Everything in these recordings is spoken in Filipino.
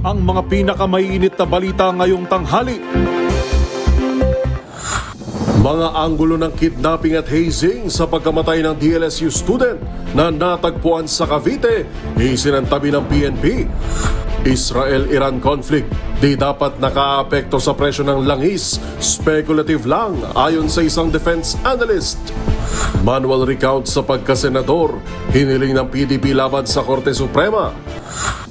ang mga pinakamainit na balita ngayong tanghali. Mga anggulo ng kidnapping at hazing sa pagkamatay ng DLSU student na natagpuan sa Cavite, isinantabi ng PNP. Israel-Iran conflict, di dapat nakaapekto sa presyo ng langis, speculative lang ayon sa isang defense analyst. Manual recount sa pagkasenador, hiniling ng PDP laban sa Korte Suprema.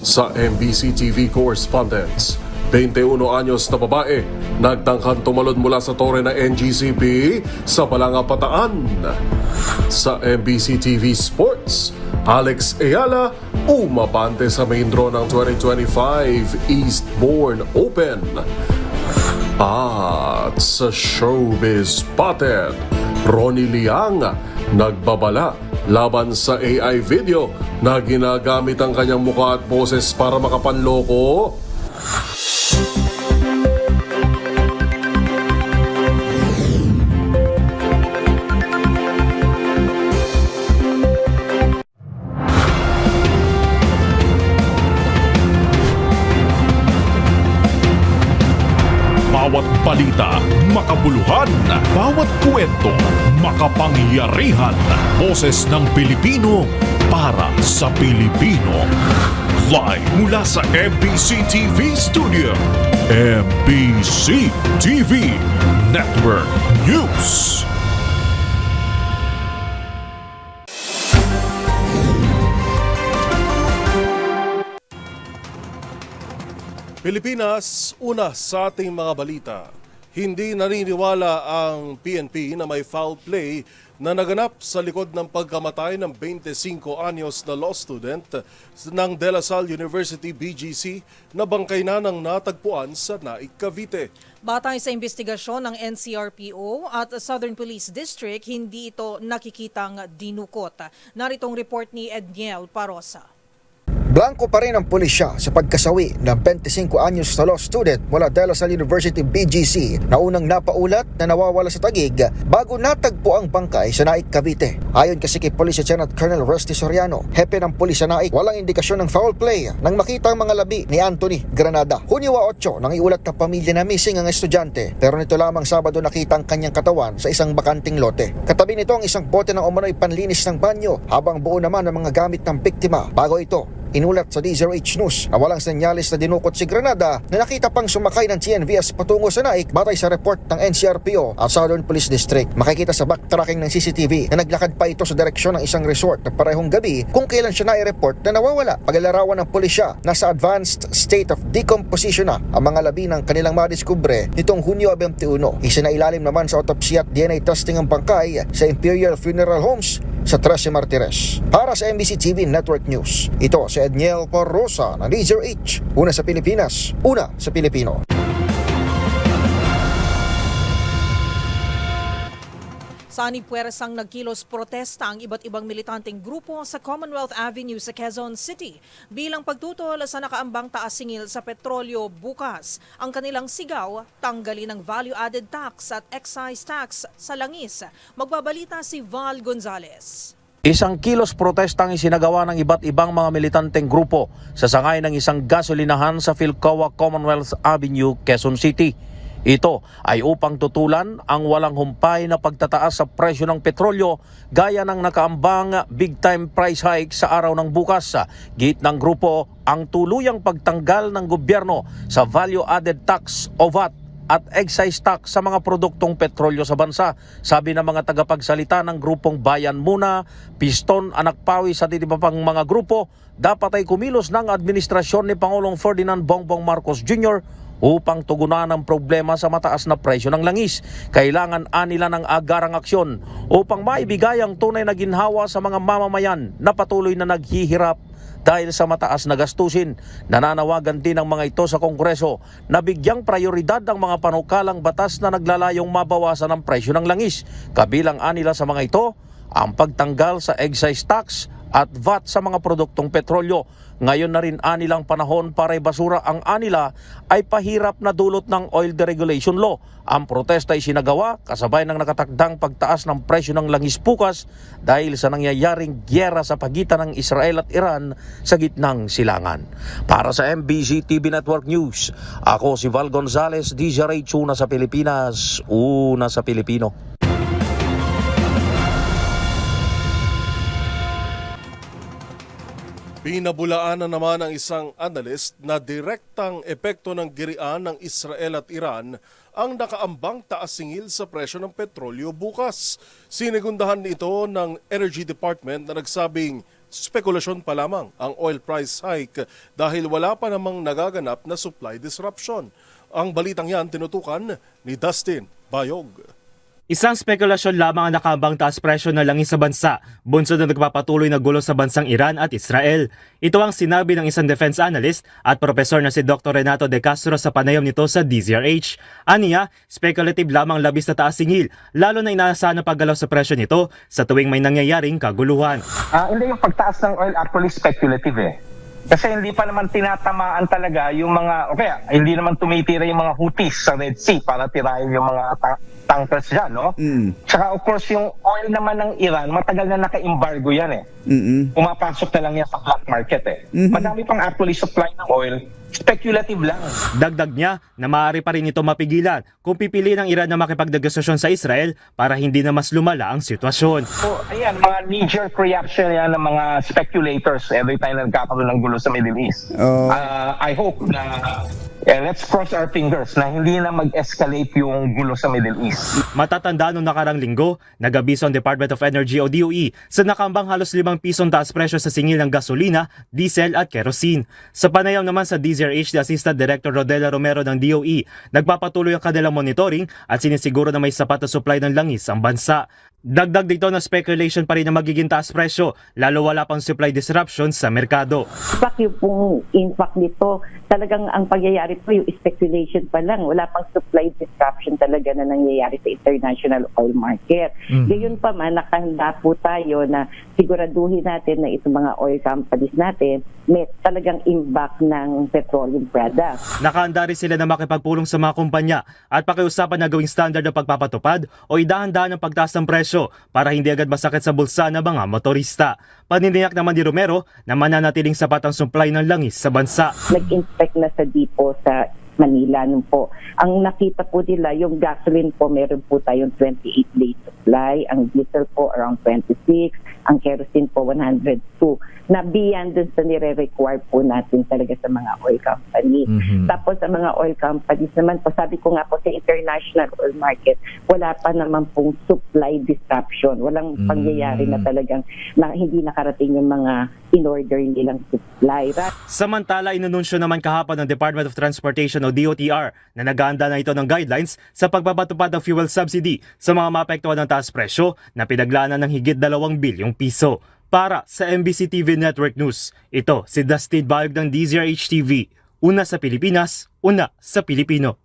Sa MBC TV correspondents, 21 anyos na babae, nagtangkang tumalon mula sa tore ng NGCP sa Balangapataan. Sa MBC TV Sports, Alex Ayala, umabante sa main draw ng 2025 Eastbourne Open. At sa Showbiz Spotted, Ronnie Liang, nagbabala laban sa AI video na ginagamit ang kanyang mukha at boses para makapanloko. Bawat balita, makabuluhan. Bawat kwento, makapangyarihan. Boses ng Pilipino para sa Pilipino. Live mula sa MBC TV Studio. MBC TV Network News. Pilipinas, una sa ating mga balita. Hindi naniniwala ang PNP na may foul play na naganap sa likod ng pagkamatay ng 25 anyos na law student ng De La Salle University BGC na bangkay na ng natagpuan sa Naik, Cavite. Batay sa investigasyon ng NCRPO at Southern Police District, hindi ito nakikitang dinukot. Naritong report ni Edniel Parosa. Blanco pa rin ang pulisya sa pagkasawi ng 25 anyos na law student mula De La Salle University BGC na unang napaulat na nawawala sa Taguig bago natagpo ang bangkay sa Naik, Cavite. Ayon kasi kay Police Lieutenant Colonel Rusty Soriano, hepe ng pulis sa Naik, walang indikasyon ng foul play nang makita ang mga labi ni Anthony Granada. Hunyo 8 nang iulat ng pamilya na missing ang estudyante, pero nito lamang Sabado nakita ang kanyang katawan sa isang bakanting lote. Katabi nito ang isang bote ng umano'y panlinis ng banyo, habang buo naman ang mga gamit ng biktima. Bago ito, inulat sa D0H News na walang senyalis na dinukot si Granada na nakita pang sumakay ng TNVS patungo sa Naik batay sa report ng NCRPO at Southern Police District. Makikita sa backtracking ng CCTV na naglakad pa ito sa direksyon ng isang resort na parehong gabi kung kailan siya nai-report na nawawala. Paglalarawan ng pulisya, nasa advanced state of decomposition na ang mga labi ng kanilang madiskubre nitong Hunyo 21. Isinailalim naman sa autopsy at DNA testing ang bangkay sa Imperial Funeral Homes sa 13 Martires. Para sa MBC TV Network News, ito si Edniel Parosa ng D0H. Una sa Pilipinas, una sa Pilipino. Sa Puwersang nagkilos protesta ang iba't ibang militanteng grupo sa Commonwealth Avenue sa Quezon City bilang pagtutol sa nakaambang taas singil sa petrolyo bukas. Ang kanilang sigaw, tanggalin ang value-added tax at excise tax sa langis. Magbabalita si Val Gonzalez. Isang kilos protestang isinagawa ng iba't ibang mga militanteng grupo sa sangay ng isang gasolinahan sa Philcoa Commonwealth Avenue, Quezon City. Ito ay upang tutulan ang walang humpay na pagtataas sa presyo ng petrolyo gaya ng nakaambang big-time price hike sa araw ng bukas. Giit ng grupo ang tuluyang pagtanggal ng gobyerno sa value-added tax o VAT at excise tax sa mga produktong petrolyo sa bansa. Sabi ng mga tagapagsalita ng grupong Bayan Muna, Piston, Anak Pawis at iba pang mga grupo, dapat ay kumilos ng administrasyon ni Pangulong Ferdinand Bongbong Marcos Jr. upang tugunan ang problema sa mataas na presyo ng langis. Kailangan nila ng agarang aksyon upang maibigay ang tunay na ginhawa sa mga mamamayan na patuloy na naghihirap dahil sa mataas na gastusin. Nananawagan din ang mga ito sa Kongreso na bigyang prioridad ang mga panukalang batas na naglalayong mabawasan ang presyo ng langis. Kabilang nila sa mga ito ang pagtanggal sa excise tax at VAT sa mga produktong petrolyo. Ngayon na rin anilang panahon para basura ang anila ay pahirap na dulot ng oil deregulation law. Ang protesta ay sinagawa kasabay ng nakatakdang pagtaas ng presyo ng langis bukas dahil sa nangyayaring gyera sa pagitan ng Israel at Iran sa gitnang silangan. Para sa MBC TV Network News, ako si Val Gonzalez, DZRH, una sa Pilipinas, una sa Pilipino. Pinabulaan na naman ang isang analyst na direktang epekto ng girian ng Israel at Iran ang nakaambang taas singil sa presyo ng petrolyo bukas. Sinigundahan ito ng Energy Department na nagsabing spekulasyon pa lamang ang oil price hike dahil wala pa namang nagaganap na supply disruption. Ang balitang yan tinutukan ni Dustin Bayog. Isang spekulasyon lamang ang nakaambang taas presyo ng langis sa bansa, bunsod na nagpapatuloy na gulo sa bansang Iran at Israel. Ito ang sinabi ng isang defense analyst at profesor na si Dr. Renato De Castro sa panayam nito sa DZRH. Aniya, speculative lamang labis na taas singil, lalo na inaasahan na paggalaw sa presyo nito sa tuwing may nangyayaring kaguluhan. Hindi yung pagtaas ng oil actually speculative eh. Kasi hindi pa naman tinatamaan talaga yung mga, hindi naman tumitira yung mga Houthis sa Red Sea para tirahin yung mga tankers dyan, no? Tsaka of course yung oil naman ng Iran, matagal na naka-embargo yan eh. Pumapasok na lang yan sa black market eh. Madami pang actually supply ng oil, speculative lang. Dagdag niya na maaari pa rin ito mapigilan kung pipili ng Iran na makipagnegosyasyon sa Israel para hindi na mas lumala ang sitwasyon. So, ayan, mga knee-jerk reaction yan ng mga speculators every time na nagkakaroon ng gulo sa Middle East. I hope na let's cross our fingers na hindi na mag-escalate yung gulo sa Middle East. Matatanda noong nakarang linggo, nag-abiso ang Department of Energy o DOE sa nakambang halos 5 pisong taas presyo sa singil ng gasolina, diesel at kerosene. Sa panayam naman sa DZRH, the Assistant Director Rodela Romero ng DOE, nagpapatuloy ang kanilang monitoring at sinisiguro na may sapat na supply ng langis ang bansa. Dagdag dito na speculation pa rin na magiging taas presyo, lalo wala pang supply disruption sa merkado. Yung impact nito, talagang ang pagyayari po yung speculation pa lang. Wala pang supply disruption talaga na nangyayari sa international oil market. Gayon pa man, nakahanda po tayo na siguraduhin natin na itong mga oil companies natin may talagang impact ng petroleum products. Nakahanda rin sila na makipagpulong sa mga kumpanya at pakiusapan na gawing standard ng pagpapatupad o idahan-dahan ng pagtaas ng presyo para hindi agad masakit sa bulsa ng mga motorista. Paniniyak naman ni Romero na mananatiling sapat ang supply ng langis sa bansa. Nag-inspect na sa depot sa Manila nun po. Ang nakita po nila, yung gasoline po, meron po tayong 28 days supply. Ang diesel po around 26. Ang kerosene po 102. Na beyond dun sa nire-require po natin talaga sa mga oil company. Tapos sa mga oil companies naman po, sabi ko nga po sa international oil market, wala pa naman pong supply disruption. Walang pangyayari na talagang na hindi nakarating yung mga in-order nilang supply. Samantala, inununsyo naman kahapon ng Department of Transportation o DOTR na nag-aanda na ito ng guidelines sa pagpapatupad ng fuel subsidy sa mga maapektuhan ng taas presyo na pinaglaanan ng higit 2 bilyong piso. Para sa MBC TV Network News, ito si Dustin Bayog ng DZRH TV. Una sa Pilipinas, una sa Pilipino.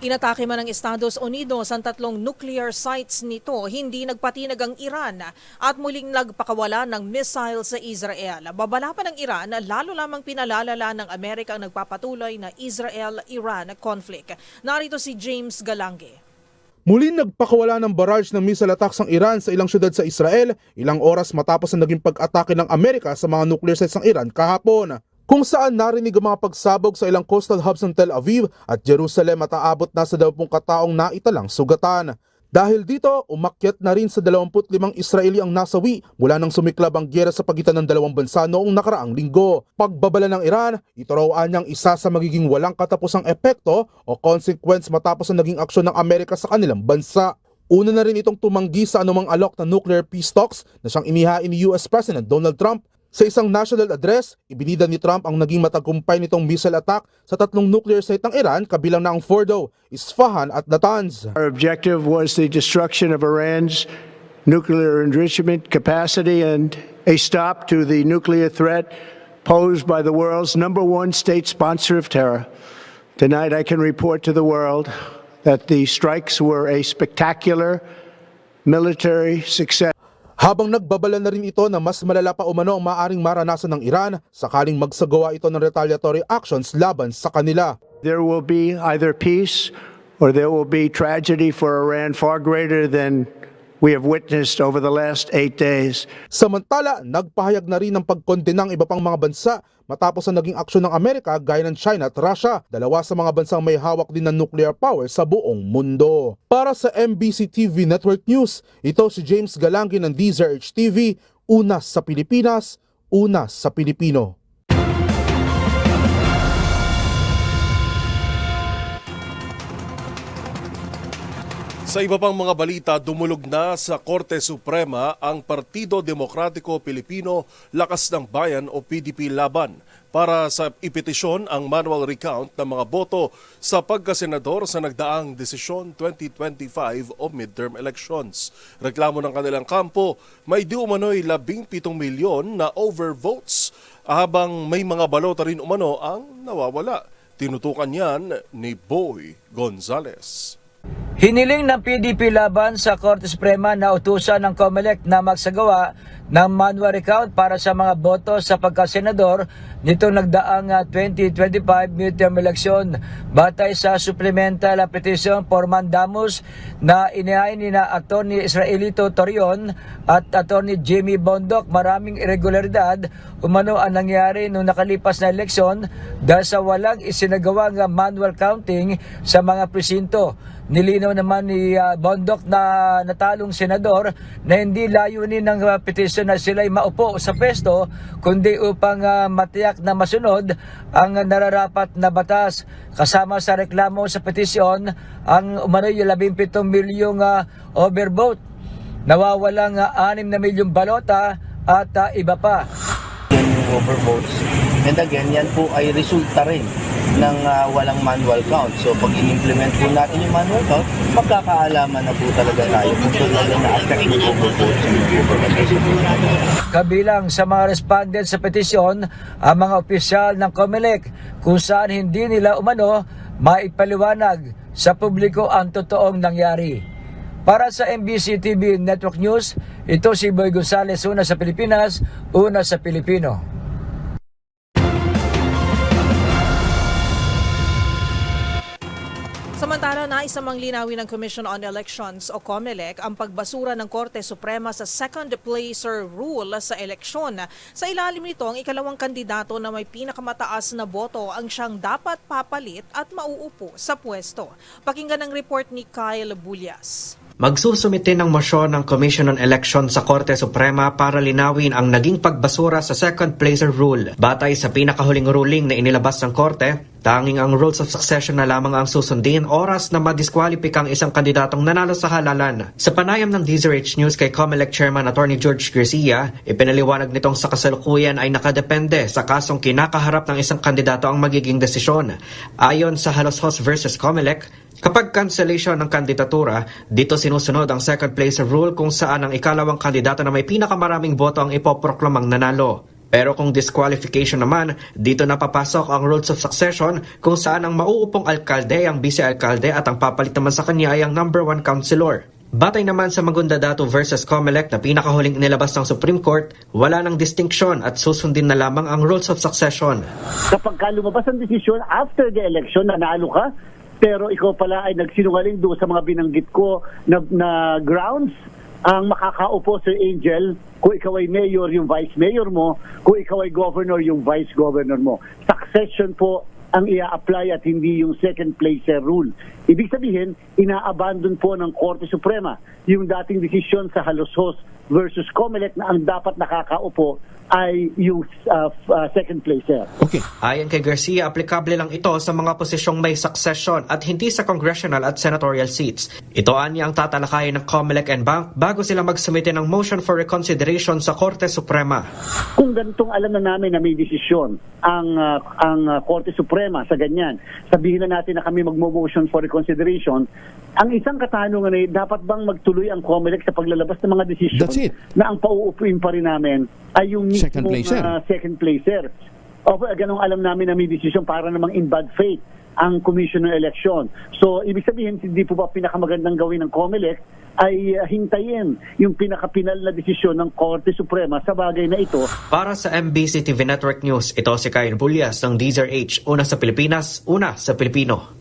Inatake man ng Estados Unidos ang 3 nuclear sites nito, hindi nagpatinag ang Iran at muling nagpakawala ng missile sa Israel. Babala pa ng Iran, lalo lamang pinalalala ng Amerika ang nagpapatuloy na Israel-Iran conflict. Narito si James Galange. Muling nagpakawala ng barrage ng missile attacks ang Iran sa ilang syudad sa Israel, ilang oras matapos ang naging pag-atake ng Amerika sa mga nuclear sites ng Iran kahapon. Kung saan narinig ang mga pagsabog sa ilang coastal hubs ng Tel Aviv at Jerusalem at aabot na sa 20 kataong naitalang sugatan. Dahil dito, umakyat na rin sa 25 Israeli ang nasawi mula nang sumiklab ang gyera sa pagitan ng dalawang bansa noong nakaraang linggo. Pagbabala ng Iran, ito raw anyang isa sa magiging walang katapusang epekto o consequence matapos ang naging aksyon ng Amerika sa kanilang bansa. Una na rin itong tumanggi sa anumang alok na nuclear peace talks na siyang inihain ni US President Donald Trump. Sa isang national address, ibinida ni Trump ang naging matagumpay nitong missile attack sa 3 nuclear site ng Iran kabilang na ang Fordo, Isfahan at Natanz. Our objective was the destruction of Iran's nuclear enrichment capacity and a stop to the nuclear threat posed by the world's #1 state sponsor of terror. Tonight I can report to the world that the strikes were a spectacular military success. Habang nagbabala na rin ito na mas malala pa umano ang maaaring maranasan ng Iran sakaling magsagawa ito ng retaliatory actions laban sa kanila. There will be either peace or there will be tragedy for Iran far greater than we have witnessed over the last 8 days. Samantala, nagpahayag na rin ng pagkondena ng iba pang mga bansa matapos ang naging aksyon ng Amerika gaya ng China at Russia, dalawa sa mga bansang may hawak din ng nuclear power sa buong mundo. Para sa MBC TV Network News, ito si James Galangin ng DZRH TV, una sa Pilipinas, una sa Pilipino. Sa iba pang mga balita, dumulog na sa Korte Suprema ang Partido Demokratiko Pilipino Lakas ng Bayan o PDP Laban para sa ipetisyon ang manual recount ng mga boto sa pagkasenador sa nagdaang desisyon 2025 o midterm elections. Reklamo ng kanilang kampo, may di umano'y 17 milyon na overvotes habang may mga balota rin umano ang nawawala. Tinutukan yan ni Boy Gonzales. Hiniling ng PDP Laban sa Korte Suprema na utusan ng COMELEC na magsagawa ng manual recount para sa mga boto sa pagkasenador nitong nagdaang 2025 midterm election batay sa supplemental petition for mandamus na inihain ni na Atty. Israelito Torion at Atty. Jimmy Bondoc. Maraming irregularidad umano ang nangyari noong nakalipas na eleksyon dahil sa walang isinagawang manual counting sa mga presinto. Nilinaw naman ni Bondoc na natalong senador na hindi layunin ng petisyon na sila'y maupo sa pwesto kundi upang matiyak na masunod ang nararapat na batas. Kasama sa reklamo sa petisyon ang umano'y 17 milyong overvote. Nawawalang 6 na milyong balota at iba pa. Yung overvotes. And again, yan po ay resulta rin ng walang manual count. So pag in-implement po natin yung manual count, magkakaalaman na po talaga tayo kung talaga na-affect yung overvotes. Kabilang sa mga respondent sa petisyon, ang mga opisyal ng COMELEC kung saan hindi nila umano maipaliwanag sa publiko ang totoong nangyari. Para sa MBC TV Network News, ito si Boy Gonzales, una sa Pilipinas, una sa Pilipino. Samantala, naisamang linawin ng Commission on Elections o COMELEC ang pagbasura ng Korte Suprema sa second placer rule sa eleksyon. Sa ilalim nito, ang ikalawang kandidato na may pinakamataas na boto ang siyang dapat papalit at mauupo sa pwesto. Pakinggan ang report ni Kyle Bulyas. Magsusumite ng mosyon ng Commission on Elections sa Korte Suprema para linawin ang naging pagbasura sa second placer rule. Batay sa pinakahuling ruling na inilabas ng Korte, tanging ang rules of succession na lamang ang susundin oras na madiskwalipika ang isang kandidatong nanalo sa halalan. Sa panayam ng DZRH News kay COMELEC Chairman Atty. George Garcia, ipinaliwanag nitong sa kasalukuyan ay nakadepende sa kasong kinakaharap ng isang kandidato ang magiging desisyon. Ayon sa Haloshos versus COMELEC, kapag cancellation ng kandidatura, dito sinusunod ang second placer rule kung saan ang ikalawang kandidato na may pinakamaraming boto ang ipoproklamang nanalo. Pero kung disqualification naman, dito napapasok ang rules of succession kung saan ang mauupong alkalde ang vice-alkalde at ang papalit naman sa kanya ay ang number 1 councilor. Batay naman sa Magundadato versus COMELEC na pinakahuling inilabas ng Supreme Court, wala ng distinction at susundin na lamang ang rules of succession. Kapag lumabas ang desisyon after the election, nanalo ka, pero ikaw pala ay nagsinungaling doon sa mga binanggit ko na grounds, ang makakaupo Sir Angel, kung ikaw ay mayor, yung vice mayor mo, kung ikaw ay governor, yung vice governor mo. Succession po ang ia-apply at hindi yung second placer rule. Ibig sabihin, ina-abandon po ng Korte Suprema yung dating desisyon sa Haloshos versus COMELEC na ang dapat nakakaupo ay yung second placer. Okay. Ayon kay Garcia, aplikable lang ito sa mga posisyong may succession at hindi sa congressional at senatorial seats. Ito anya ang tatalakayin ng COMELEC and Bank bago sila magsumite ng motion for reconsideration sa Korte Suprema. Kung ganitong alam na namin na may desisyon ang Korte Suprema sa ganyan, sabihin na natin na kami magmo-motion for reconsideration, ang isang katanungan ay dapat bang magtuloy ang COMELEC sa paglalabas ng mga desisyon na ang pauupuin pa rin namin ay yung mismong second placer. O ganong alam namin na may desisyon para namang in bad faith ang Commission ng Election. So, ibig sabihin, hindi po ba pinakamagandang gawin ng COMELEC ay hintayin yung pinakapinal na desisyon ng Korte Suprema sa bagay na ito. Para sa MBC TV Network News, ito si Kyle Bullias ng DZRH. Una sa Pilipinas, una sa Pilipino.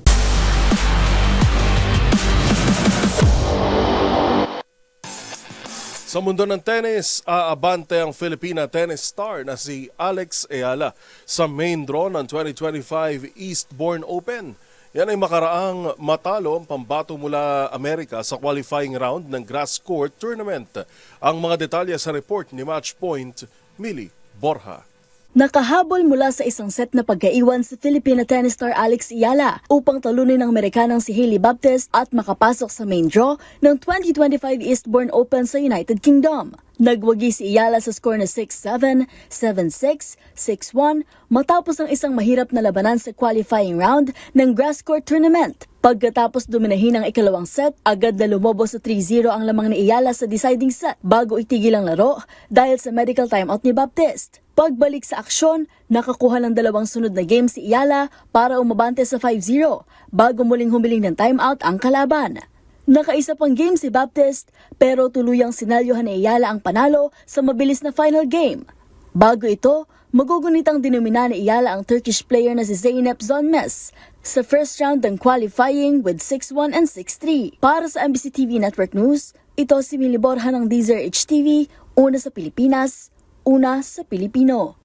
Sa mundo ng tennis, aabante ang Filipina tennis star na si Alex Ayala sa main draw ng 2025 Eastbourne Open. Yan ay makaraang matalo ang pambato mula Amerika sa qualifying round ng grass court tournament. Ang mga detalye sa report ni Matchpoint, Millie Borja. Nakahabol mula sa isang set na pagkaiwan si Filipina tennis star Alex Ayala upang talunin ng Amerikanang si Hailey Baptiste at makapasok sa main draw ng 2025 Eastbourne Open sa United Kingdom. Nagwagi si Ayala sa score na 6-7, 7-6, 6-1 matapos ang isang mahirap na labanan sa qualifying round ng grass court tournament. Pagkatapos dominahin ang ikalawang set, agad na lumobo sa 3-0 ang lamang ni Ayala sa deciding set bago itigil ang laro dahil sa medical timeout ni Baptiste. Pagbalik sa aksyon, nakakuha ng dalawang sunod na game si Ayala para umabante sa 5-0 bago muling humiling ng timeout ang kalaban. Nakaisa pang game si Baptiste pero tuluyang sinalyohan ni Ayala ang panalo sa mabilis na final game. Bago ito, magugunitang dinomina ni Ayala ang Turkish player na si Zeynep Zonmes sa first round ng qualifying with 6-1 and 6-3. Para sa MBC TV Network News, ito si Millie Borja ng DZRH TV, una sa Pilipinas, una sa Pilipino.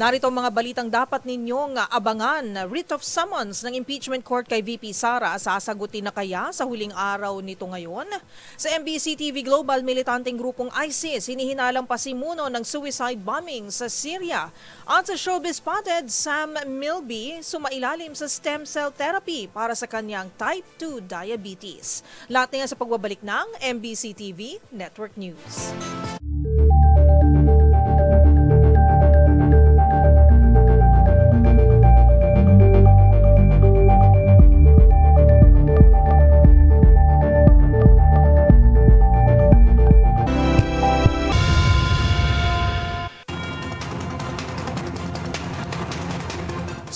Narito ang mga balitang dapat ninyong abangan. Writ of summons ng impeachment court kay VP Sara sasagutin na kaya sa huling araw nito ngayon? Sa MBC TV Global, militanteng grupong ISIS hinihinalang pasimuno ng suicide bombing sa Syria. At sa Showbiz Spotted, Sam Milby sumailalim sa stem cell therapy para sa kanyang type 2 diabetes. Lahat na yan sa pagbabalik ng MBC TV Network News.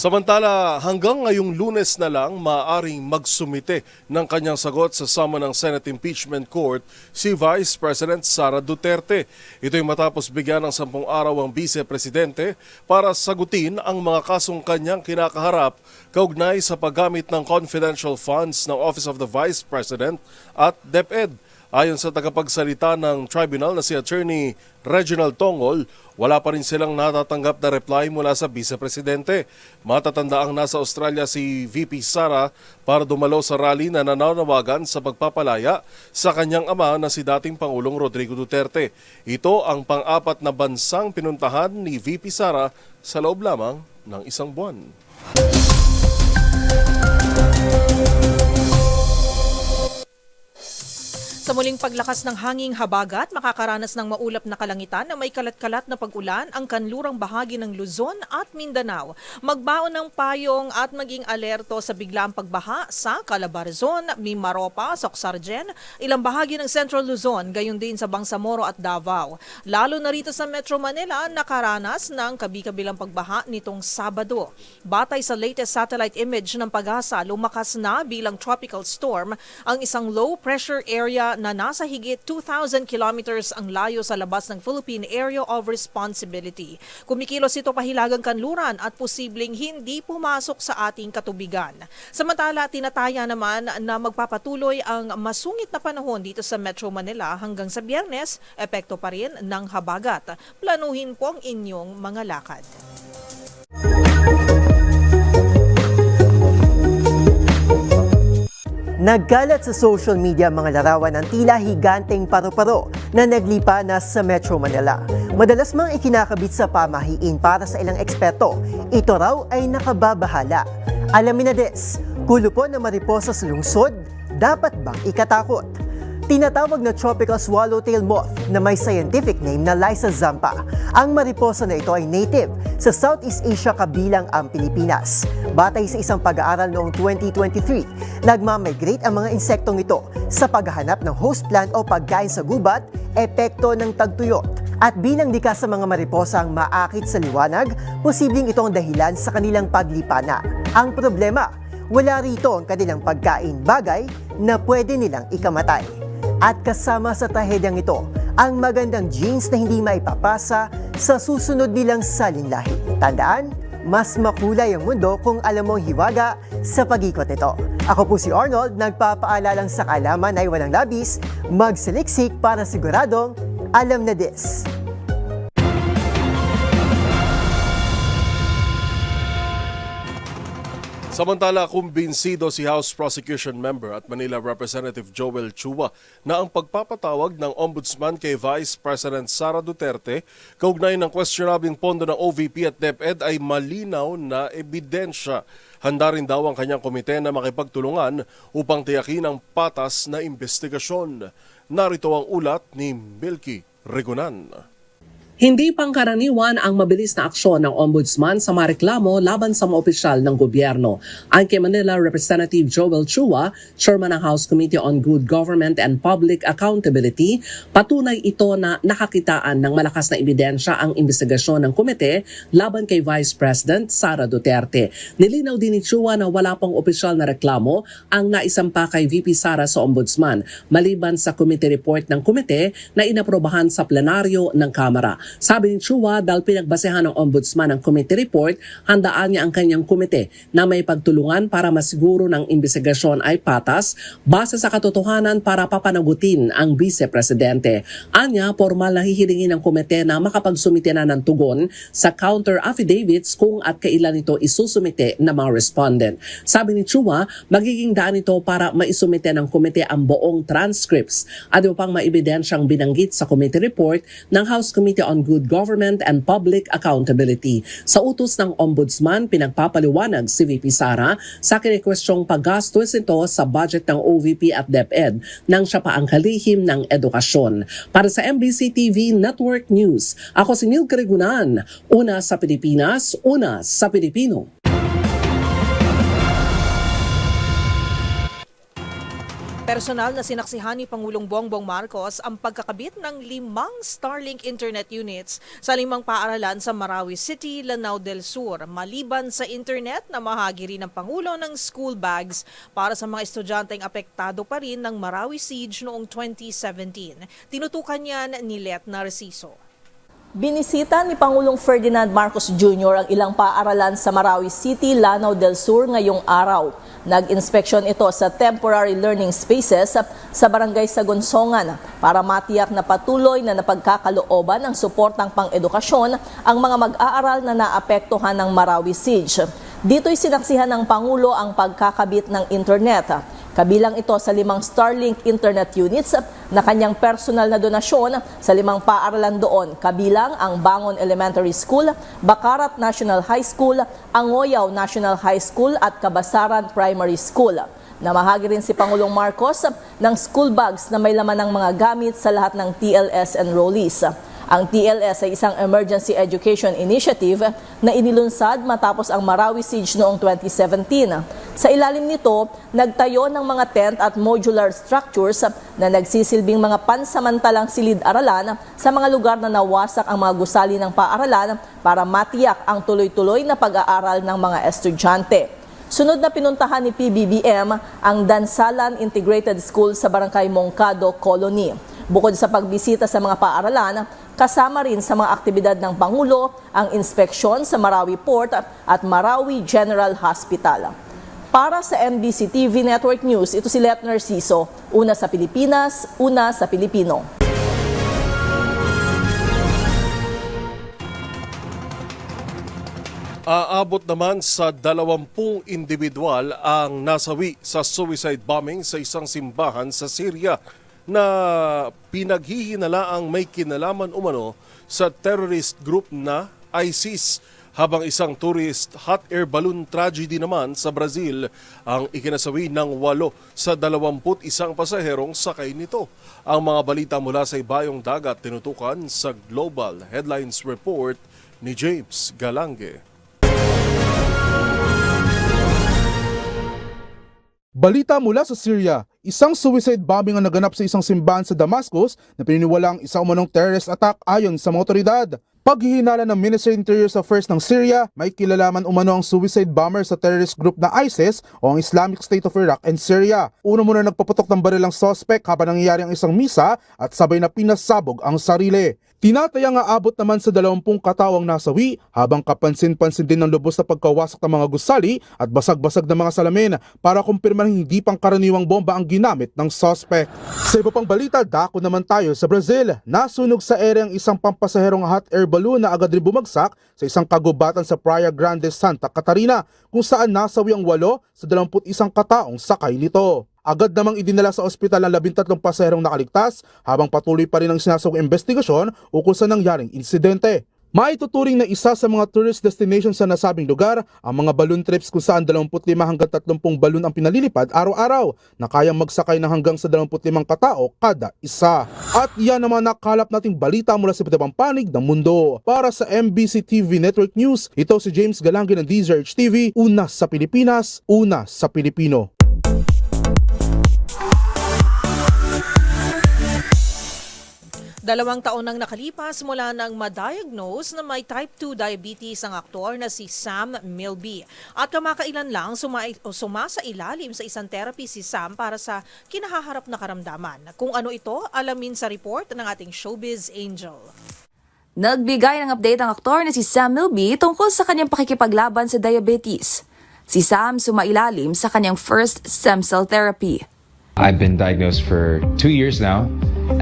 Samantala, hanggang ngayong Lunes na lang maaaring magsumite ng kanyang sagot sa summon ng Senate Impeachment Court si Vice President Sara Duterte. Ito'y matapos bigyan ng 10 araw ang Vice-Presidente para sagutin ang mga kasong kanyang kinakaharap kaugnay sa paggamit ng confidential funds ng Office of the Vice President at DepEd. Ayon sa tagapagsalita ng tribunal na si Attorney Reginald Tongol, wala pa rin silang natatanggap na reply mula sa Vice-Presidente. Matatanda ang nasa Australia si VP Sara para dumalo sa rally na nananawagan sa pagpapalaya sa kanyang ama na si dating Pangulong Rodrigo Duterte. Ito ang pang-apat na bansang pinuntahan ni VP Sara sa loob lamang ng isang buwan. Sa muling paglakas ng hanging habagat, makakaranas ng maulap na kalangitan na may kalat-kalat na pag-ulan ang kanlurang bahagi ng Luzon at Mindanao. Magbaon ng payong at maging alerto sa biglaang pagbaha sa Calabarzon, Mimaropa, Socsargen, ilang bahagi ng Central Luzon, gayon din sa Bangsamoro at Davao. Lalo na rito sa Metro Manila, nakaranas ng kabi-kabilang pagbaha nitong Sabado. Batay sa latest satellite image ng Pag-asa, lumakas na bilang tropical storm ang isang low-pressure area na nasa higit 2,000 kilometers ang layo sa labas ng Philippine Area of Responsibility. Kumikilos ito pahilagang kanluran at posibleng hindi pumasok sa ating katubigan. Samantala, tinataya naman na magpapatuloy ang masungit na panahon dito sa Metro Manila hanggang sa Biyernes, epekto pa rin ng habagat. Planuhin po ang inyong mga lakad. Nagkalat sa social media mga larawan ng tila higanteng paru-paro na naglipanas sa Metro Manila. Madalas mang ikinakabit sa pamahiin para sa ilang eksperto, ito raw ay nakababahala. Alamin na des, kulupo na mariposa sa lungsod, dapat bang ikatakot? Tinatawag na tropical swallowtail moth na may scientific name na Lysa zampa. Ang mariposa na ito ay native sa Southeast Asia kabilang ang Pilipinas. Batay sa isang pag-aaral noong 2023, nagmamigrate ang mga insektong ito sa paghahanap ng host plant o pagkain sa gubat, epekto ng tagtuyot. At bilang likas sa mga mariposa ang maakit sa liwanag, posibleng ito ang dahilan sa kanilang paglipana. Ang problema, wala rito ang kanilang pagkain, bagay na pwede nilang ikamatay. At kasama sa trahedyang ito, ang magandang genes na hindi maipapasa sa susunod nilang salinlahi. Tandaan, mas makulay ang mundo kung alam mo hiwaga sa pag-ikot nito. Ako po si Arnold, nagpapaalalang sa kaalaman ay walang labis, magsaliksik para siguradong alam na this. Samantala, kumbinsido si House Prosecution Member at Manila Representative Joel Chua na ang pagpapatawag ng Ombudsman kay Vice President Sara Duterte kaugnay ng questionabling pondo ng OVP at DepEd ay malinaw na ebidensya. Handa rin daw ang kanyang komite na makipagtulungan upang tiyakin ang patas na investigasyon. Narito ang ulat ni Milky Regunan. Hindi pangkaraniwan ang mabilis na aksyon ng Ombudsman sa mareklamo laban sa mga opisyal ng gobyerno. Ang kay Manila Representative Joel Chua, Chairman ng House Committee on Good Government and Public Accountability, patunay ito na nakakitaan ng malakas na ebidensya ang investigasyon ng komite laban kay Vice President Sara Duterte. Nilinaw din ni Chua na wala pang opisyal na reklamo ang naisampa kay VP Sara sa Ombudsman, maliban sa committee report ng komite na inaprobahan sa plenaryo ng Kamara. Sabi ni Chua, dahil pinagbasehan ng Ombudsman ang committee report, handaan niya ang kanyang komite na may pagtulungan para masiguro ng investigasyon ay patas base sa katotohanan para papanagutin ang Vice Presidente. Anya, formal na hihilingin ng komite na makapagsumite na ng tugon sa counter affidavits kung at kailan ito isusumite ng mga respondent. Sabi ni Chua, magiging daan ito para maisumite ng komite ang buong transcripts at upang maibidensyang binanggit sa committee report ng House Committee on Good Government and Public Accountability. Sa utos ng Ombudsman, pinagpapaliwanag si VP Sara sa kinikwestyong paggastos ito sa budget ng OVP at DepEd nang siya pa ang kalihim ng edukasyon. Para sa MBC TV Network News, ako si Milky Regunan, una sa Pilipinas, una sa Pilipino. Personal na sinaksihan ni Pangulong Bongbong Marcos ang pagkakabit ng 5 Starlink internet units sa 5 paaralan sa Marawi City, Lanao del Sur. Maliban sa internet, namahagi rin ng Pangulo ng school bags para sa mga estudyanteng apektado pa rin ng Marawi Siege noong 2017. Tinutukan yan ni Let Narciso. Binisita ni Pangulong Ferdinand Marcos Jr. ang ilang paaralan sa Marawi City, Lanao del Sur ngayong araw. Nag-inspeksyon ito sa temporary learning spaces sa barangay Sagonsongan para matiyak na patuloy na napagkakalooban ng suportang pang-edukasyon ang mga mag-aaral na naapektuhan ng Marawi Siege. Dito'y sinaksihan ng Pangulo ang pagkakabit ng internet. Kabilang ito sa 5 Starlink internet units na kanyang personal na donasyon sa 5 paaralan doon. Kabilang ang Bangon Elementary School, Bakarat National High School, Angoyaw National High School at Kabasaran Primary School. Namahagi rin si Pangulong Marcos ng school bags na may laman ng mga gamit sa lahat ng TLS enrollees. Ang TLS ay isang emergency education initiative na inilunsad matapos ang Marawi Siege noong 2017. Sa ilalim nito, nagtayo ng mga tent at modular structures na nagsisilbing mga pansamantalang silid-aralan sa mga lugar na nawasak ang mga gusali ng paaralan para matiyak ang tuloy-tuloy na pag-aaral ng mga estudyante. Sunod na pinuntahan ni PBBM ang Dansalan Integrated School sa Barangay Mongcado Colony. Bukod sa pagbisita sa mga paaralan, kasama rin sa mga aktibidad ng Pangulo ang inspeksyon sa Marawi Port at Marawi General Hospital. Para sa MBC TV Network News, ito si Let Narciso, una sa Pilipinas, una sa Pilipino. Aabot naman sa 20 individual ang nasawi sa suicide bombing sa isang simbahan sa Syria na pinaghihinalaang may kinalaman umano sa terrorist group na ISIS, habang isang tourist hot air balloon tragedy naman sa Brazil ang ikinasawi ng 8 sa 21 pasaherong sakay nito. Ang mga balita mula sa ibayong dagat tinutukan sa Global Headlines Report ni James Galange. Balita mula sa Syria, isang suicide bombing ang naganap sa isang simbahan sa Damascus na pininiwalang isa umanong terrorist attack ayon sa mga otoridad. Paghihinala ng Ministry of Interior Affairs ng Syria, may kilalaman umano ang suicide bomber sa terrorist group na ISIS o ang Islamic State of Iraq and Syria. Una muna nagpaputok ng baril ang suspect habang nangyayari ang isang misa at sabay na pinasabog ang sarili. Tinatayang aabot naman sa 20 katao ang nasawi habang kapansin-pansin din ng lubos na pagkawasak ng mga gusali at basag-basag ng mga salamin para kumpirmahan hindi pangkaraniwang bomba ang ginamit ng suspect. Sa iba pang balita, dako naman tayo sa Brazil. Nasunog sa ere ang isang pampasaherong hot air balloon na agad rin bumagsak sa isang kagubatan sa Praia Grande, Santa Catarina kung saan nasawi ang 8 sa 21 kataong sakay nito. Agad namang idinala sa ospital ang 13 pasaherong nakaligtas habang patuloy pa rin ang sinasawang investigasyon ukol sa nangyaring insidente. Maituturing na isa sa mga tourist destinations sa nasabing lugar ang mga balloon trips kung saan 25 hanggang 30 balloon ang pinalilipad araw-araw na kayang magsakay ng hanggang sa 25 katao kada isa. At yan naman nakalap nating balita mula sa iba't ibang panig ng mundo. Para sa MBC TV Network News, ito si James Galangin ng DZRH TV, una sa Pilipinas, una sa Pilipino. Dalawang taon nang nakalipas mula nang ma-diagnose na may type 2 diabetes ang aktor na si Sam Milby. At kamakailan lang sumasailalim sa isang therapy si Sam para sa kinahaharap na karamdaman. Kung ano ito, alamin sa report ng ating showbiz angel. Nagbigay ng update ang aktor na si Sam Milby tungkol sa kanyang pakikipaglaban sa diabetes. Si Sam sumailalim sa kanyang first stem cell therapy. I've been diagnosed for 2 years now,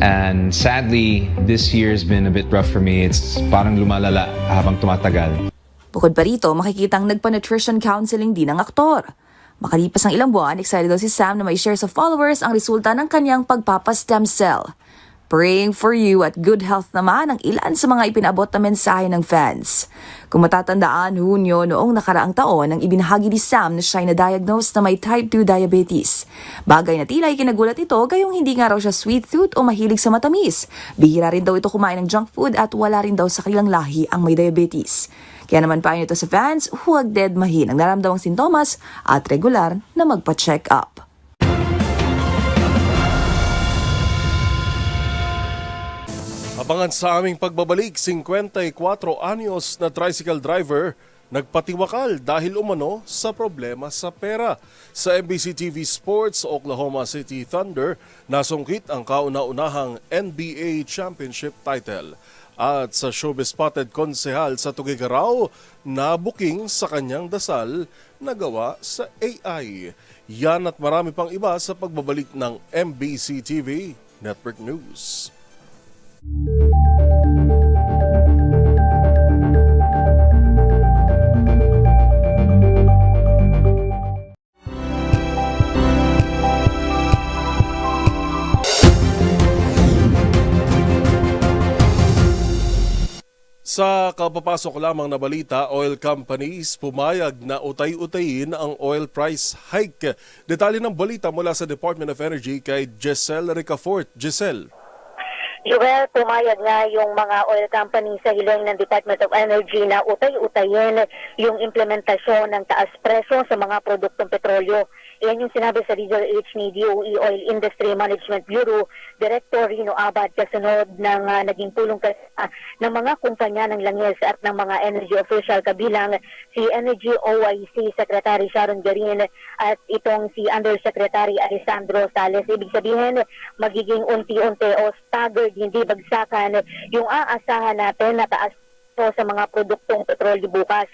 and sadly, this year has been a bit rough for me. It's parang lumalala habang tumatagal. Bukod pa rito, makikitang nagpa-nutrition counseling din ang aktor. Makalipas ang ilang buwan, excited daw si Sam na may share sa followers ang resulta ng kanyang pagpapa-stem cell. Praying for you at good health naman ang ilan sa mga ipinabot na mensahe ng fans. Kung matatandaan, Hunyo noong nakaraang taon nang ibinahagi ni Sam na siya ay na-diagnose na may type 2 diabetes. Bagay na tila ay kinagulat ito gayong hindi nga raw siya sweet tooth o mahilig sa matamis. Bihira rin daw ito kumain ng junk food at wala rin daw sa kanilang lahi ang may diabetes. Kaya naman payo nito sa fans, huwag deadmahin ang naramdamang sintomas at regular na magpa-check up. Abangan sa aming pagbabalik, 54 anyos na tricycle driver nagpatiwakal dahil umano sa problema sa pera. Sa MBC TV Sports, Oklahoma City Thunder nasungkit ang kauna-unahang NBA Championship title. At sa showbiz spotted konsehal sa Tuguegarao, nabuking sa kanyang dasal na gawa sa AI. Yan at marami pang iba sa pagbabalik ng MBC TV Network News. Sa kapapasok lamang na balita, oil companies pumayag na utay-utayin ang oil price hike. Detalye ng balita mula sa Department of Energy kay Giselle Ricafort. Giselle. Joel, pumayag nga yung mga oil companies sa hiling ng Department of Energy na utay-utayin yung implementasyon ng taas presyo sa mga produktong petrolyo. Iyan yung sinabi sa DZRH ni DOE Oil Industry Management Bureau Director Rino Abad kasunod ng naging pulong ng mga kumpanya ng langis at ng mga energy official kabilang si Energy OIC Secretary Sharon Garin at itong si Undersecretary Alessandro Sales. Ibig sabihin, magiging unti-unti o staggered, hindi bagsakan yung aasahan natin na taas sa mga produktong petrolyo bukas.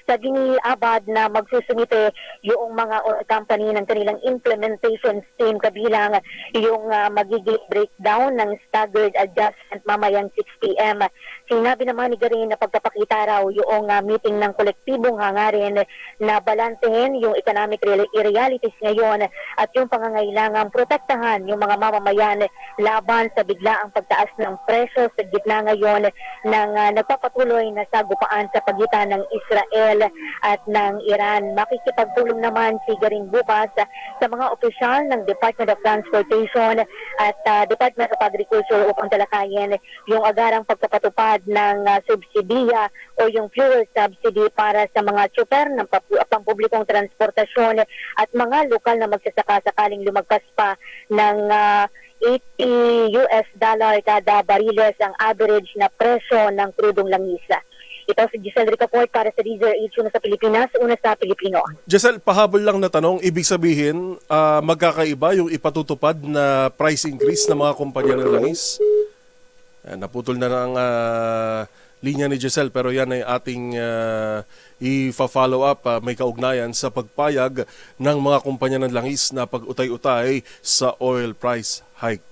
Sabi ni Abad na magsusumite yung mga oil company ng kanilang implementation scheme kabilang yung magiging breakdown ng staggered adjustment mamayang 6 p.m. Sinabi naman ni Garin na pagpapakita raw yung meeting ng kolektibong hangarin na balansehin yung economic realities ngayon at yung pangangailangang protektahan yung mga mamamayan laban sa biglaang pagtaas ng presyo sa gitna ngayon ng nagpapatuloy patuloy na sagupaan sa pagitan ng Israel at ng Iran. Makikipagtulong naman si Garing bukas sa mga opisyal ng Department of Transportation at Department of Agriculture upang talakayin yung agarang pagpapatupad ng subsidiya o yung fuel subsidy para sa mga tsuper ng pampublikong transportasyon at mga lokal na magsasaka sakaling lumagpas pa ng $80 kada bariles ang average na presyo ng krudong langisa. Ito si Giselle Ricaport para sa DZRH una sa Pilipinas, una sa Pilipino. Giselle, pahabol lang na tanong, ibig sabihin magkakaiba yung ipatutupad na price increase ng mga kumpanya ng langis? Naputol na ng linya ni Giselle pero yan ay ating i-follow up, may kaugnayan sa pagpayag ng mga kumpanya ng langis na pag-utay-utay sa oil price hike.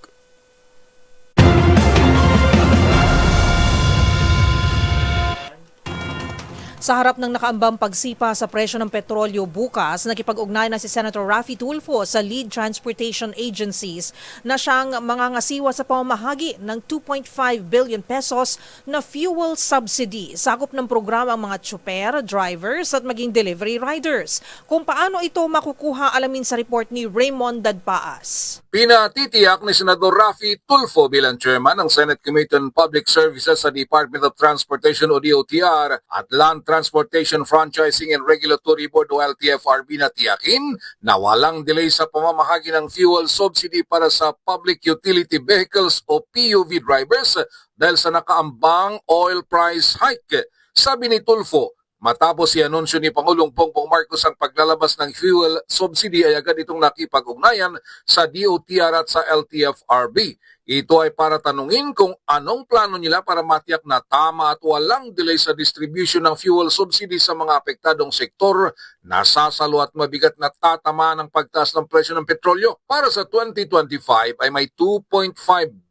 Sa harap ng nakaambang pagsipa sa presyo ng petrolyo bukas, nakipag-ugnay na si Senator Raffy Tulfo sa lead transportation agencies na siyang mangangasiwa sa pamamahagi ng 2.5 billion pesos na fuel subsidy. Sakop ng programa ang mga tsuper, drivers at maging delivery riders. Kung paano ito makukuha, alamin sa report ni Raymond Dadpaas. Pinatitiyak ni Senador Raffy Tulfo bilang chairman ng Senate Committee on Public Services sa Department of Transportation o DOTR at Land Transportation Franchising and Regulatory Board o LTFRB na tiyakin na walang delay sa pamamahagi ng fuel subsidy para sa Public Utility Vehicles o PUV drivers dahil sa nakaambang oil price hike. Sabi ni Tulfo, matapos i-anunsyo ni Pangulong Bongbong Marcos ang paglalabas ng fuel subsidy ay agad itong nakipag-ugnayan sa DOTR at sa LTFRB. Ito ay para tanungin kung anong plano nila para matiyak na tama at walang delay sa distribution ng fuel subsidy sa mga apektadong sektor na sasalo at mabigat na tatama ng pagtaas ng presyo ng petrolyo. Para sa 2025 ay may 2.5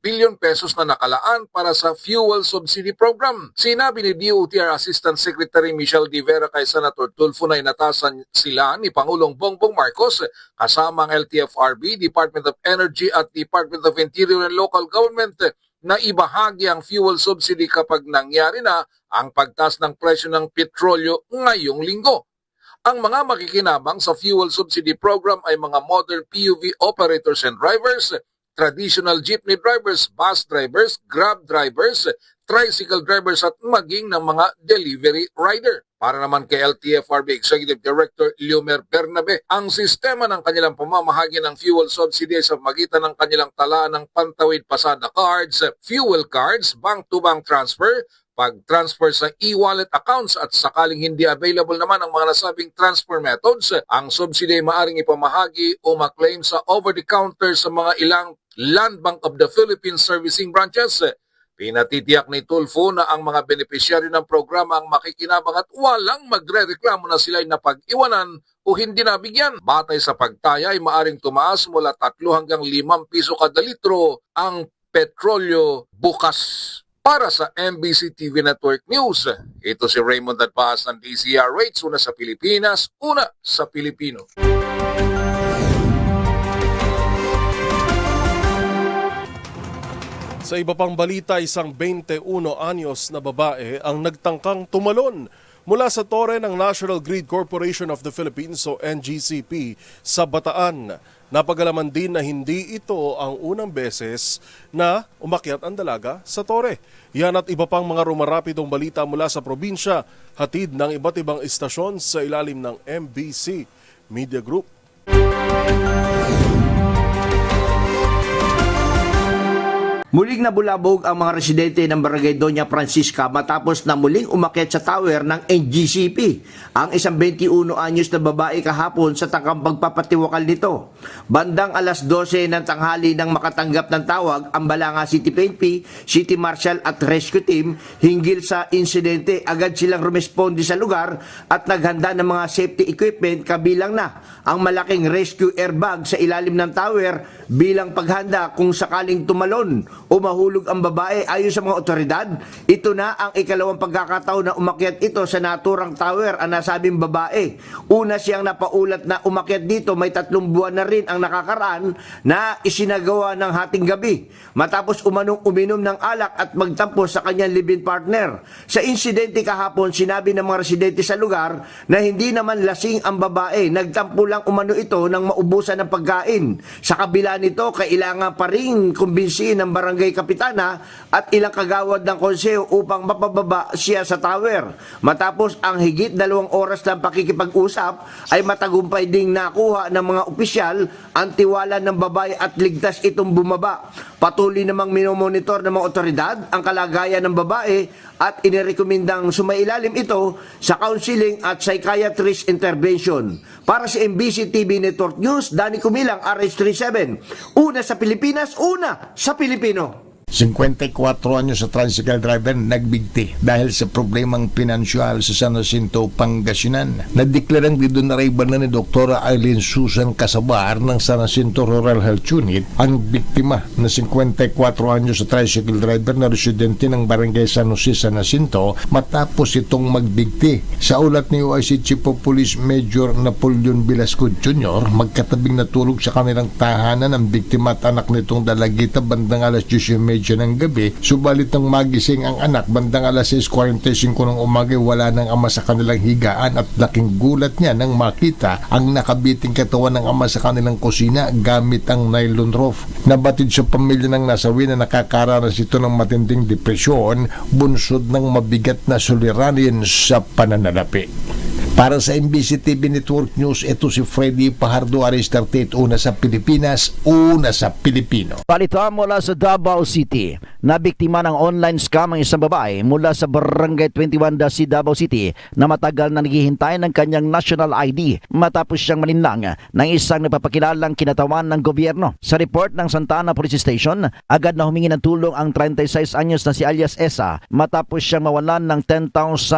billion pesos na nakalaan para sa fuel subsidy program. Sinabi ni DOTR Assistant Secretary Michelle De Vera kay Senator Tulfo na inatasan sila ni Pangulong Bongbong Marcos kasama ang LTFRB, Department of Energy at Department of Interior and Local Government na ibahagi ang fuel subsidy kapag nangyari na ang pagtaas ng presyo ng petrolyo ngayong linggo. Ang mga makikinabang sa fuel subsidy program ay mga modern PUV operators and drivers, traditional jeepney drivers, bus drivers, grab drivers, tricycle drivers at maging ng mga delivery rider. Para naman kay LTFRB Executive Director Leomer Bernabe, ang sistema ng kanilang pamamahagi ng fuel subsidy sa magitan ng kanilang talaan ng pantawid pasada cards, fuel cards, bank-to-bank transfer, pag-transfer sa e-wallet accounts at sakaling hindi available naman ang mga nasabing transfer methods, ang subsidy ay maaaring ipamahagi o maklaim sa over-the-counter sa mga ilang Land Bank of the Philippines servicing branches. Pinatitiyak ni Tulfo na ang mga benepisyaryo ng programa ang makikinabang at walang magre-reklamo na sila ay napag-iwanan o hindi nabigyan. Batay sa pagtaya ay maaring tumaas mula 3 hanggang 5 piso kada litro ang petrolyo bukas. Para sa MBC TV Network News, ito si Raymond Dadpaas ng DZRH, una sa Pilipinas, una sa Pilipino. Sa iba pang balita, isang 21 anyos na babae ang nagtangkang tumalon mula sa tore ng National Grid Corporation of the Philippines o NGCP sa Bataan. Napagalaman din na hindi ito ang unang beses na umakyat ang dalaga sa tore. Yan at iba pang mga rumarapidong balita mula sa probinsya, hatid ng iba't ibang istasyon sa ilalim ng MBC Media Group. Muling nabulabog ang mga residente ng Barangay Doña Francisca matapos na muling umakyat sa tower ng NGCP ang isang 21 anyos na babae kahapon sa tangkang pagpapatiwakal nito. Bandang alas 12 ng tanghali nang makatanggap ng tawag ang Balanga City PNP, City Marshal at Rescue Team hinggil sa insidente. Agad silang rumesponde sa lugar at naghanda ng mga safety equipment kabilang na ang malaking rescue airbag sa ilalim ng tower bilang paghanda kung sakaling tumalon o mahulog ang babae ayon sa mga otoridad. Ito na ang ikalawang pagkakataon na umakyat ito sa naturang tower ang nasabing babae. Una siyang napaulat na umakyat dito, may 3 buwan na rin ang nakakaraan na isinagawa ng hating gabi matapos uminom ng alak at magtampo sa kanyang live-in partner. Sa insidente kahapon, sinabi ng mga residente sa lugar na hindi naman lasing ang babae, nagtampo lang umano ito nang maubusan ng pagkain. Sa kabila nito, kailangan pa rin kumbinsihin ng barangay kapitana at ilang kagawad ng konseho upang mapababa siya sa tower. Matapos ang higit 2 oras ng pakikipag-usap, ay matagumpay ding nakuha ng mga opisyal ang tiwala ng babae at ligtas itong bumaba. Patuloy namang minomonitor ng mga otoridad ang kalagayan ng babae at inirekomendang sumailalim ito sa counseling at psychiatrist intervention. Para sa MBC TV Network News, Danny Kumilang, RH37. Una sa Pilipinas, una sa Pilipino. 54 anyos sa tricycle driver nagbigti dahil sa problemang pinansyal sa San Jacinto, Pangasinan. Nadeklarang didonariban na ni Dr. Eileen Susan Casabar ng San Jacinto Rural Health Unit ang biktima na 54 anyos sa tricycle driver na residente ng Barangay San Jose, San Jacinto matapos itong magbigti. Sa ulat ni OIC Chief of Police Major Napoleon Velasco Jr., magkatabing natulog sa kanilang tahanan ang biktima at anak nitong dalagita bandang alas 10:30 ng gabi, subalit nang magising ang anak bandang alas 6:45 ng umaga, wala nang ama sa kanilang higaan at laking gulat niya nang makita ang nakabiting katawan ng ama sa kanilang kusina gamit ang nylon roof. Nabatid sa pamilya ng nasawi na nakakaranas ito ng matinding depresyon, bunsod ng mabigat na suliranin sa pananalapi. Para sa MBC TV Network News, ito si Freddy Pajardo, RH38, una sa Pilipinas, una sa Pilipino. Balita mula sa Davao City. Nabiktima ng online scam ang isang babae mula sa Barangay 21 Dasi, Davao City na matagal na naghihintay ng kanyang national ID matapos siyang malinlang ng isang napapakilalang kinatawan ng gobyerno. Sa report ng Santa Ana Police Station, agad na humingi ng tulong ang 36 anyos na si alias Esa matapos siyang mawalan ng 10,000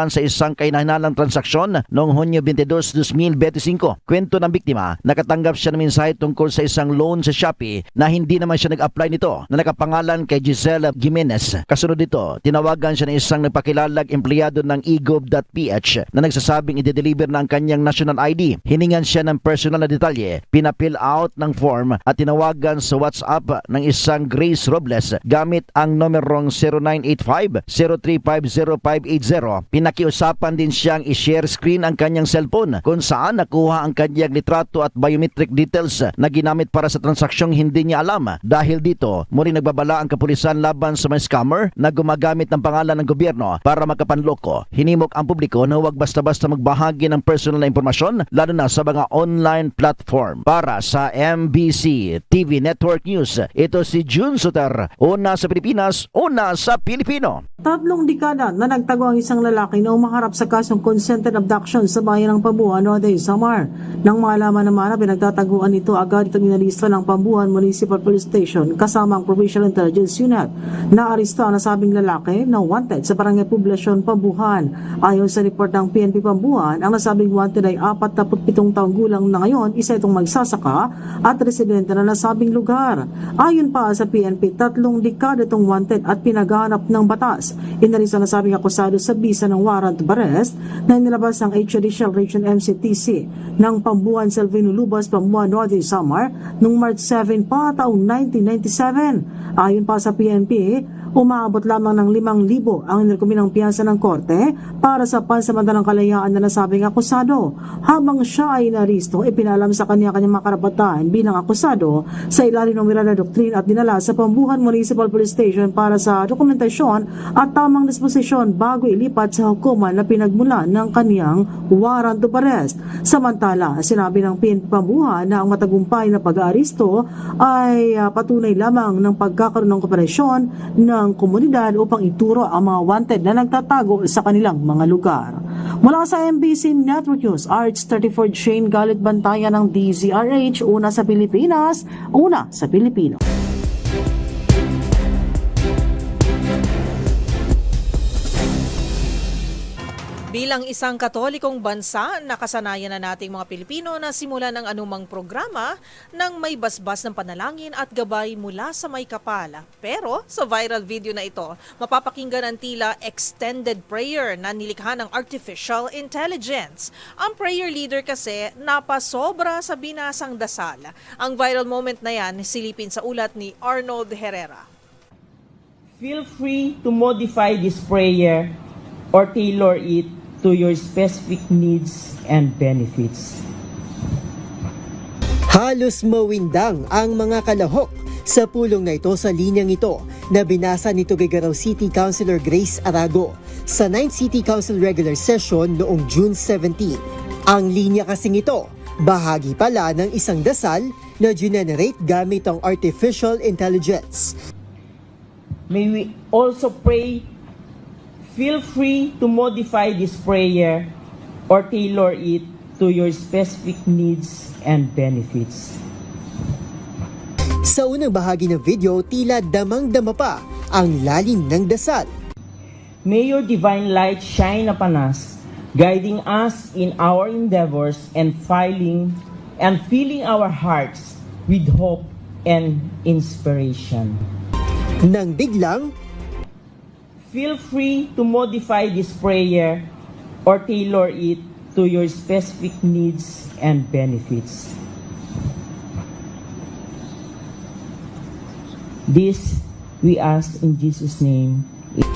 sa isang kahinahinalang transaksyon noong Hunyo 22, 2025. Kwento ng biktima, nakatanggap siya ng mensahe tungkol sa isang loan sa Shopee na hindi naman siya nag-apply nito na nakapangalan kay Giselle Jimenez. Kasunod dito, tinawagan siya ng isang nagpakilalang empleyado ng egov.ph na nagsasabing i-deliver na ang kanyang national ID. Hiningan siya ng personal na detalye, pinafill out ng form at tinawagan sa WhatsApp ng isang Grace Robles gamit ang numerong 0985-0350580. Pinakiusapan din siyang i-share screen ang kanyang cellphone kung saan nakuha ang kanyang litrato at biometric details na ginamit para sa transaksyong hindi niya alam. Dahil dito, muli nagbabala ang kapulisan laban sa mga scammer na gumagamit ng pangalan ng gobyerno para makapanloko. Hinimok ang publiko na huwag basta-basta magbahagi ng personal na impormasyon, lalo na sa mga online platform. Para sa MBC TV Network News, ito si June Suter, una sa Pilipinas, una sa Pilipino. 3 dekada na nagtago ang isang lalaki na umaharap sa kasong consented abduction sa bayan ng Pambuan, Northern Samar. Nang malaman naman na pinagtataguan nito, agad itong inalista ng Pambuan Municipal Police Station kasama ang Provincial Intelligence Unit. Naaresto ang nasabing lalaki na wanted sa Barangay Poblasyon, Pambuhan. Ayon sa report ng PNP Pambuan, ang nasabing wanted ay 47 taong gulang na ngayon, isa itong magsasaka at residente na nasabing lugar. Ayon pa sa PNP, 3 dekada itong wanted at pinaghahanap ng batas. Inalis ang nasabing akusado sa bisa ng warrant of arrest na inilabas ang Judicial Region MCTC ng Pambuan Salvino Lubas, Pambuan, Northern Samar noong March 7 pa taong 1997. Ayon pa sa PNP, umaabot lamang ng 5,000 ang inirekomendang piyansa ng korte para sa pansamantalang kalayaan na nasabing akusado. Habang siya ay naristo, ipinalam sa kanyang mga karapatan bilang akusado sa ilalim ng Miranda Doctrine at dinala sa Pambuhan Municipal Police Station para sa dokumentasyon at tamang disposisyon bago ilipat sa hukuman na pinagmulan ng kanyang warrant of arrest. Samantala, sinabi ng PNP Pambuhan na ang matagumpay na pag-aaristo ay patunay lamang ng pagkakaroon ng kooperasyon ng komunidad upang ituro ang mga wanted na nagtatago sa kanilang mga lugar. Mula sa MBC Network News, RH34 Shane Galit Bantayan ng DZRH, una sa Pilipinas, una sa Pilipino. Bilang isang katolikong bansa, nakasanayan na nating mga Pilipino na simulan ng anumang programa nang may basbas ng panalangin at gabay mula sa may kapal. Pero sa viral video na ito, mapapakinggan ang tila extended prayer na nilikha ng artificial intelligence. Ang prayer leader kasi napasobra sa binasang dasal. Ang viral moment na yan, silipin sa ulat ni Arnold Herrera. Feel free to modify this prayer or tailor it to your specific needs and benefits. Halos mawindang ang mga kalahok sa pulong na ito sa linyang ito na binasa ni Tuguegarao City Councilor Grace Arago sa 9th City Council Regular Session noong June 17. Ang linya kasing ito, bahagi pala ng isang dasal na generate gamit ang artificial intelligence. May we also pray. Feel free to modify this prayer or tailor it to your specific needs and benefits. Sa unang bahagi ng video, tila damang-dama pa ang lalim ng dasal. May your divine light shine upon us, guiding us in our endeavors and filling and filling our hearts with hope and inspiration. Nang biglang, feel free to modify this prayer or tailor it to your specific needs and benefits. This we ask in Jesus' name.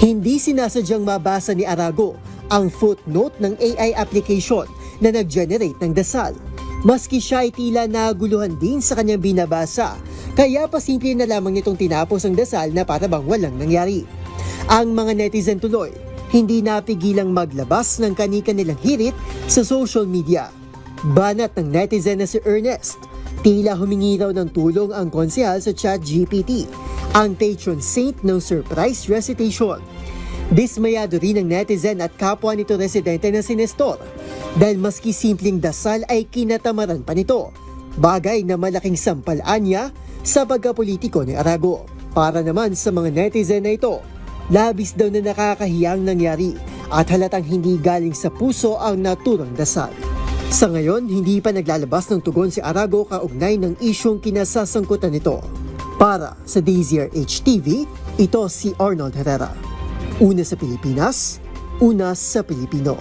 Hindi sinasadyang mabasa ni Arago ang footnote ng AI application na nag-generate ng dasal. Maski siya ay tila naguluhan din sa kanyang binabasa, kaya pasimple na lamang nitong tinapos ang dasal na para bang walang nangyari. Ang mga netizen tuloy, hindi napigilang maglabas ng kani-kanilang hirit sa social media. Banat ng netizen na si Ernest, tila humingi raw ng tulong ang konsehal sa ChatGPT, ang patron saint ng surprise recitation. Dismayado rin ang netizen at kapwa nito residente na si Nestor, dahil maski simpleng dasal ay kinatamaran pa nito, bagay na malaking sampalaan niya sa pagkapolitiko ni Arago. Para naman sa mga netizen na ito, labis daw na nakakahiyang nangyari at halatang hindi galing sa puso ang naturang dasal. Sa ngayon, hindi pa naglalabas ng tugon si Arago kaugnay ng isyong kinasasangkutan nito. Para sa DZRH TV, ito si Arnold Herrera. Una sa Pilipinas, una sa Pilipino.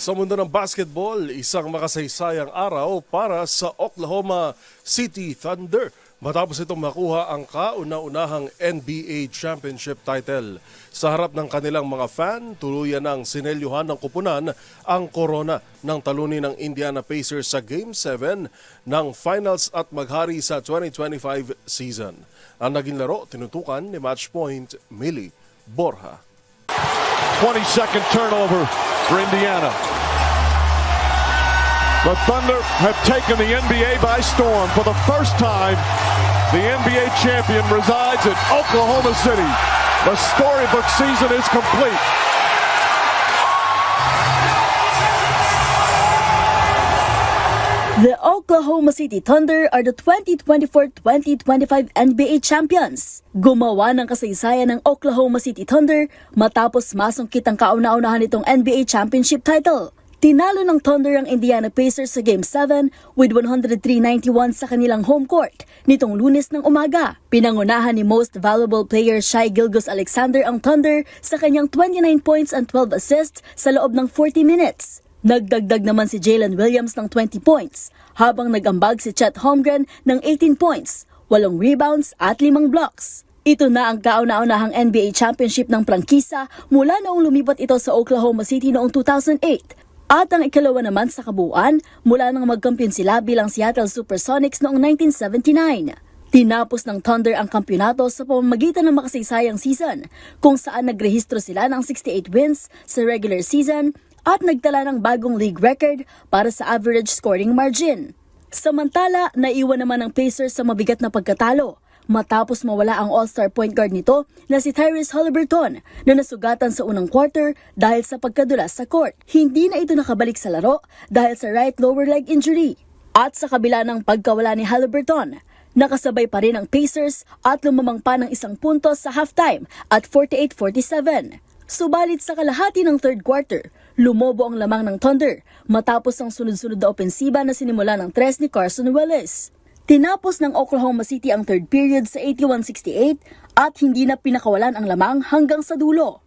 Sa mundo ng basketball, isang makasaysayang araw para sa Oklahoma City Thunder matapos itong makuha ang kauna-unahang NBA Championship title. Sa harap ng kanilang mga fan, tuluyan ng sinelyuhan ng kupunan ang korona ng talunin ng Indiana Pacers sa Game 7 ng Finals at maghari sa 2025 season. Ang naging laro, tinutukan ni Matchpoint Millie Borja. 22nd turnover for Indiana. The Thunder have taken the NBA by storm. For the first time, the NBA champion resides in Oklahoma City. The storybook season is complete. The Oklahoma City Thunder are the 2024-2025 NBA champions. Gumawa ng kasaysayan ng Oklahoma City Thunder matapos masungkit ang kauna-unahan nitong NBA championship title. Tinalo ng Thunder ang Indiana Pacers sa Game 7 with 103-91 sa kanilang home court nitong Lunes ng umaga. Pinangunahan ni Most Valuable Player Shai Gilgeous-Alexander ang Thunder sa kanyang 29 points and 12 assists sa loob ng 40 minutes. Nagdagdag naman si Jalen Williams ng 20 points, habang nag-ambag si Chet Holmgren ng 18 points, 8 rebounds at 5 blocks. Ito na ang kauna-unahang NBA championship ng prangkisa mula noong lumipat ito sa Oklahoma City noong 2008. At ang ikalawa naman sa kabuuan mula nang magkampiyon sila bilang Seattle Supersonics noong 1979. Tinapos ng Thunder ang kampyonato sa pamamagitan ng makasaysayang season kung saan nagrehistro sila ng 68 wins sa regular season at nagtala ng bagong league record para sa average scoring margin. Samantala, naiwan naman ng Pacers sa mabigat na pagkatalo matapos mawala ang all-star point guard nito na si Tyrese Haliburton na nasugatan sa unang quarter dahil sa pagkadulas sa court. Hindi na ito nakabalik sa laro dahil sa right lower leg injury. At sa kabila ng pagkawala ni Haliburton, Nakasabay pa rin ang Pacers at lumamang pa ng 1 puntos sa halftime at 48-47. Subalit sa kalahati ng third quarter, lumobo ang lamang ng Thunder matapos ang sunod-sunod na opensiba na sinimula ng 3 ni Carson Willis. Tinapos ng Oklahoma City ang third period sa 81-68 at hindi na pinakawalan ang lamang hanggang sa dulo.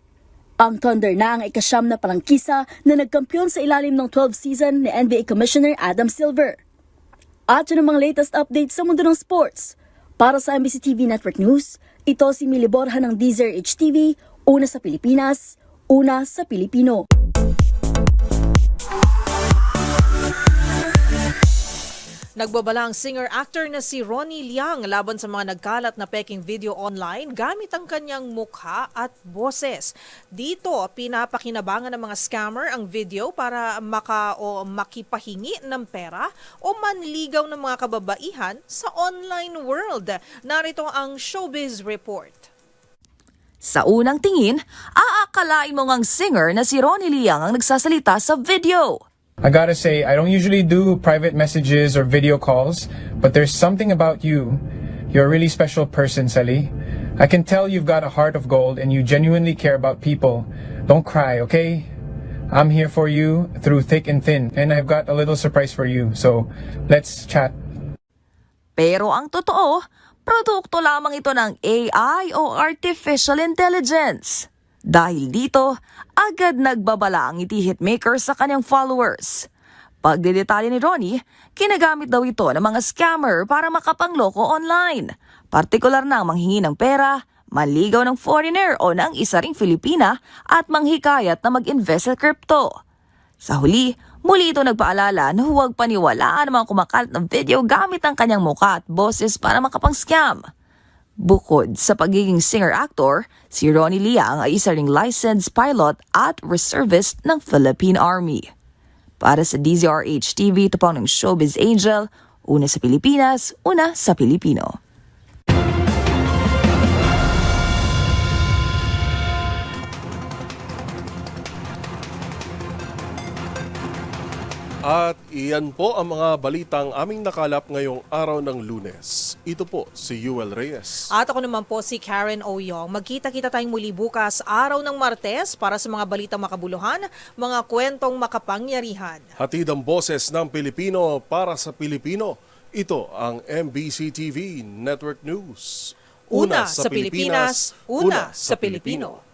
Ang Thunder na ang ikasyam na prangkisa na nagkampiyon sa ilalim ng 12th season ni NBA Commissioner Adam Silver. At yun ang mga latest updates sa mundo ng sports. Para sa MBC TV Network News, ito si Mili Borja ng DZRH TV, una sa Pilipinas, una sa Pilipino. Nagbabala ang singer-actor na si Ronnie Liang laban sa mga nagkalat na peking video online gamit ang kanyang mukha at boses. Dito, pinapakinabangan ng mga scammer ang video para makipahingi ng pera o manligaw ng mga kababaihan sa online world. Narito ang Showbiz Report. Sa unang tingin, aakalain mo ngang singer na si Ronnie Liang ang nagsasalita sa video. I gotta say, I don't usually do private messages or video calls, but there's something about you. You're a really special person, Sally. I can tell you've got a heart of gold and you genuinely care about people. Don't cry, okay? I'm here for you through thick and thin, and I've got a little surprise for you, so let's chat. Pero ang totoo, produkto lamang ito ng AI o Artificial Intelligence. Dahil dito, agad nagbabala ang iti hitmaker sa kanyang followers. Pagdedetalye ni Ronnie, kinagamit daw ito ng mga scammer para makapangloko online. Partikular na ang manghingi ng pera, manligaw ng foreigner o ng isa ring Filipina at manghikayat na mag-invest sa crypto. Sa huli, muli ito nagpaalala na huwag paniwalaan ang mga kumakalat na video gamit ang kanyang mukha at boses para makapang-scam. Bukod sa pagiging singer-actor, si Ronnie Liang ay isa ring licensed pilot at reservist ng Philippine Army. Para sa DZRH TV, ito po ng Showbiz Angel, una sa Pilipinas, una sa Pilipino. At iyan po ang mga balitang aming nakalap ngayong araw ng Lunes. Ito po si Yuel Reyes. At ako naman po si Karen Oyong. Magkita-kita tayong muli bukas, araw ng Martes, para sa mga balitang makabuluhan, mga kwentong makapangyarihan. Hatid ang boses ng Pilipino para sa Pilipino. Ito ang MBC TV Network News. Una sa Pilipinas, una sa Pilipino.